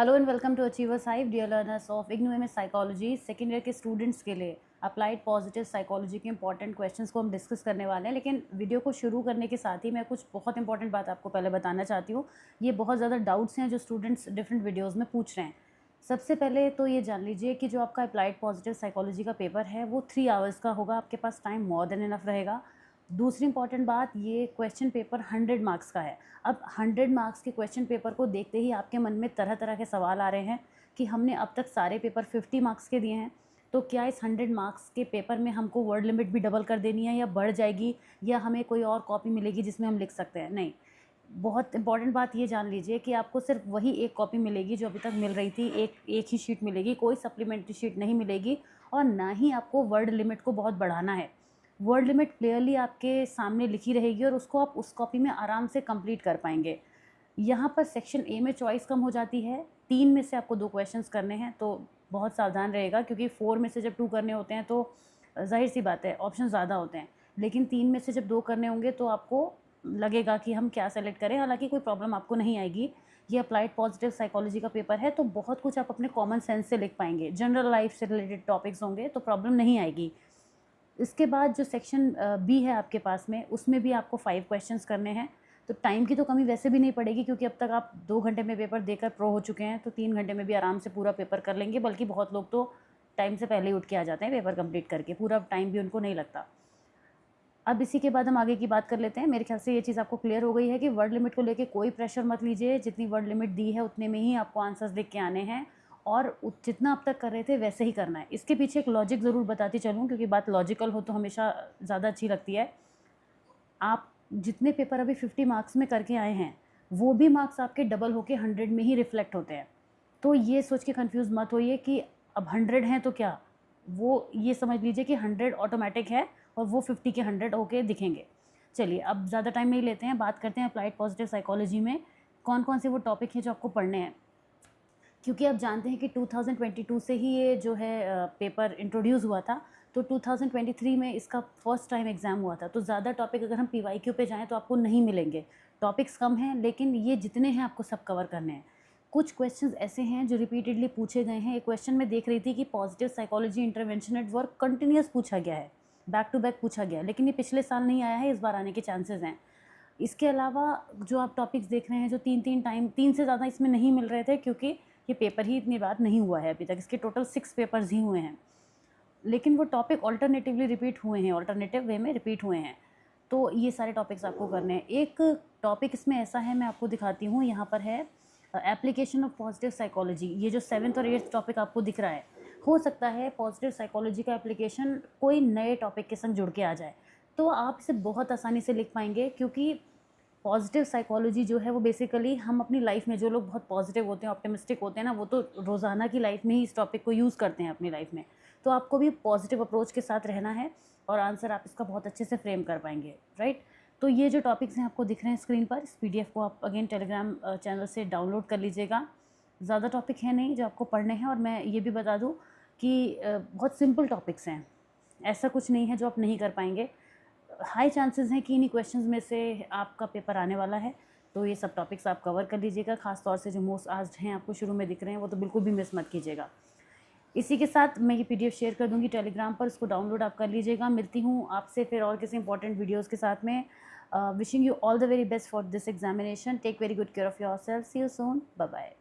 Hello and welcome to achievers hive dear learners of IGNOU MS psychology. Second year के students के लिए applied positive psychology के important questions को हम discuss करने वाले हैं। लेकिन वीडियो को शुरू करने के साथ ही मैं कुछ बहुत इंपॉर्टेंट बात आपको पहले बताना चाहती हूँ। ये बहुत ज़्यादा डाउट्स हैं जो स्टूडेंट्स डिफरेंट वीडियोज़ में पूछ रहे हैं। सबसे पहले तो ये जान लीजिए कि जो आपका अप्लाइड पॉजिटिव साइकोलॉजी का पेपर है वो 3 आवर्स का होगा। आपके पास टाइम मोर देन इनफ रहेगा। दूसरी इंपॉर्टेंट बात, ये क्वेश्चन पेपर 100 मार्क्स का है। अब 100 मार्क्स के क्वेश्चन पेपर को देखते ही आपके मन में तरह तरह के सवाल आ रहे हैं कि हमने अब तक सारे पेपर 50 मार्क्स के दिए हैं, तो क्या इस 100 मार्क्स के पेपर में हमको वर्ड लिमिट भी डबल कर देनी है या बढ़ जाएगी, या हमें कोई और कॉपी मिलेगी जिसमें हम लिख सकते हैं? नहीं, बहुत इंपॉर्टेंट बात ये जान लीजिए कि आपको सिर्फ वही एक कॉपी मिलेगी जो अभी तक मिल रही थी। एक ही शीट मिलेगी, कोई सप्लीमेंट्री शीट नहीं मिलेगी। और ना ही आपको वर्ड लिमिट को बहुत बढ़ाना है। वर्ड लिमिट क्लियरली आपके सामने लिखी रहेगी और उसको आप उस कॉपी में आराम से कंप्लीट कर पाएंगे। यहाँ पर सेक्शन ए में चॉइस कम हो जाती है। 3 में से आपको 2 क्वेश्चंस करने हैं, तो बहुत सावधान रहेगा, क्योंकि 4 में से जब 2 करने होते हैं तो जाहिर सी बात है ऑप्शन ज़्यादा होते हैं। लेकिन 3 में से जब 2 करने होंगे तो आपको लगेगा कि हम क्या सेलेक्ट करें। हालांकि कोई प्रॉब्लम आपको नहीं आएगी। ये अप्लाइड पॉजिटिव साइकोलॉजी का पेपर है, तो बहुत कुछ आप अपने कॉमन सेंस से लिख पाएंगे। जनरल लाइफ से रिलेटेड टॉपिक्स होंगे तो प्रॉब्लम नहीं आएगी। इसके बाद जो सेक्शन बी है आपके पास में, उसमें भी आपको 5 क्वेश्चंस करने हैं। तो टाइम की तो कमी वैसे भी नहीं पड़ेगी, क्योंकि अब तक आप 2 घंटे में पेपर देकर प्रो हो चुके हैं, तो 3 घंटे में भी आराम से पूरा पेपर कर लेंगे। बल्कि बहुत लोग तो टाइम से पहले ही उठ के आ जाते हैं पेपर कंप्लीट करके, पूरा टाइम भी उनको नहीं लगता। अब इसी के बाद हम आगे की बात कर लेते हैं। मेरे ख्याल से ये चीज़ आपको क्लियर हो गई है कि वर्ड लिमिट को लेके कोई प्रेशर मत लीजिए। जितनी वर्ड लिमिट दी है उतने में ही आपको आंसर्स लिख के आने हैं, और जितना अब तक कर रहे थे वैसे ही करना है। इसके पीछे एक लॉजिक ज़रूर बताती चलूँ, क्योंकि बात लॉजिकल हो तो हमेशा ज़्यादा अच्छी लगती है। आप जितने पेपर अभी 50 मार्क्स में करके आए हैं, वो भी मार्क्स आपके डबल होके 100 में ही रिफ्लेक्ट होते हैं। तो ये सोच के कंफ्यूज मत होइए कि अब 100 हैं तो क्या, वो ये समझ लीजिए कि 100 ऑटोमेटिक है और वो 50 के 100 होके दिखेंगे। चलिए, अब ज़्यादा टाइम नहीं लेते हैं, बात करते हैं अप्लाइड पॉजिटिव साइकोलॉजी में कौन कौन से वो टॉपिक हैं जो आपको पढ़ने हैं। क्योंकि आप जानते हैं कि 2022 से ही ये जो है पेपर इंट्रोड्यूस हुआ था, तो 2023 में इसका फर्स्ट टाइम एग्ज़ाम हुआ था। तो ज़्यादा टॉपिक अगर हम PYQ पे जाएँ तो आपको नहीं मिलेंगे। टॉपिक्स कम हैं, लेकिन ये जितने हैं आपको सब कवर करने हैं। कुछ क्वेश्चंस ऐसे हैं जो रिपीटेडली पूछे गए हैं। एक क्वेश्चन में देख रही थी कि positive psychology intervention at work continuous पूछा गया है, बैक टू बैक पूछा गया है, लेकिन ये पिछले साल नहीं आया है, इस बार आने के चांसेस हैं। इसके अलावा जो आप टॉपिक्स देख रहे हैं, जो 3 से ज़्यादा इसमें नहीं मिल रहे थे, क्योंकि ये पेपर ही इतनी बार नहीं हुआ है अभी तक। इसके टोटल 6 पेपर्स ही हुए हैं, लेकिन वो टॉपिक ऑल्टरनेटिवली रिपीट हुए हैं, ऑल्टरनेटिव वे में रिपीट हुए हैं। तो ये सारे टॉपिक्स आपको करने हैं। एक टॉपिक इसमें ऐसा है, मैं आपको दिखाती हूँ, यहाँ पर है एप्लीकेशन ऑफ पॉजिटिव साइकोलॉजी। ये जो 7th और 8th टॉपिक आपको दिख रहा है, हो सकता है पॉजिटिव साइकोलॉजी का एप्लीकेशन कोई नए टॉपिक के संग जुड़ के आ जाए, तो आप इसे बहुत आसानी से लिख पाएंगे। क्योंकि पॉजिटिव साइकोलॉजी जो है वो बेसिकली हम अपनी लाइफ में, जो लोग बहुत पॉजिटिव होते हैं, ऑप्टिमिस्टिक होते हैं ना, वो तो रोज़ाना की लाइफ में ही इस टॉपिक को यूज़ करते हैं अपनी लाइफ में। तो आपको भी पॉजिटिव अप्रोच के साथ रहना है और आंसर आप इसका बहुत अच्छे से फ्रेम कर पाएंगे, राइट। तो ये जो टॉपिक्स हैं आपको दिख रहे हैं स्क्रीन पर, इस PDF को आप अगेन टेलीग्राम चैनल से डाउनलोड कर लीजिएगा। ज़्यादा टॉपिक है नहीं जो आपको पढ़ने हैं, और मैं ये भी बता दूँ कि बहुत सिंपल टॉपिक्स हैं, ऐसा कुछ नहीं है जो आप नहीं कर पाएंगे। हाई चांसेस हैं कि इन्हीं क्वेश्चंस में से आपका पेपर आने वाला है। तो ये सब टॉपिक्स आप कवर कर लीजिएगा। खास तौर से जो मोस्ट आस्क्ड हैं आपको शुरू में दिख रहे हैं, वो तो बिल्कुल भी मिस मत कीजिएगा। इसी के साथ मैं ये PDF शेयर कर दूंगी टेलीग्राम पर, उसको डाउनलोड आप कर लीजिएगा। मिलती हूँ आपसे फिर और किसी इंपॉर्टेंट वीडियोज़ के साथ में। Wishing you all the very best for this examination. Take very good care of yourself. See you soon. Bye bye.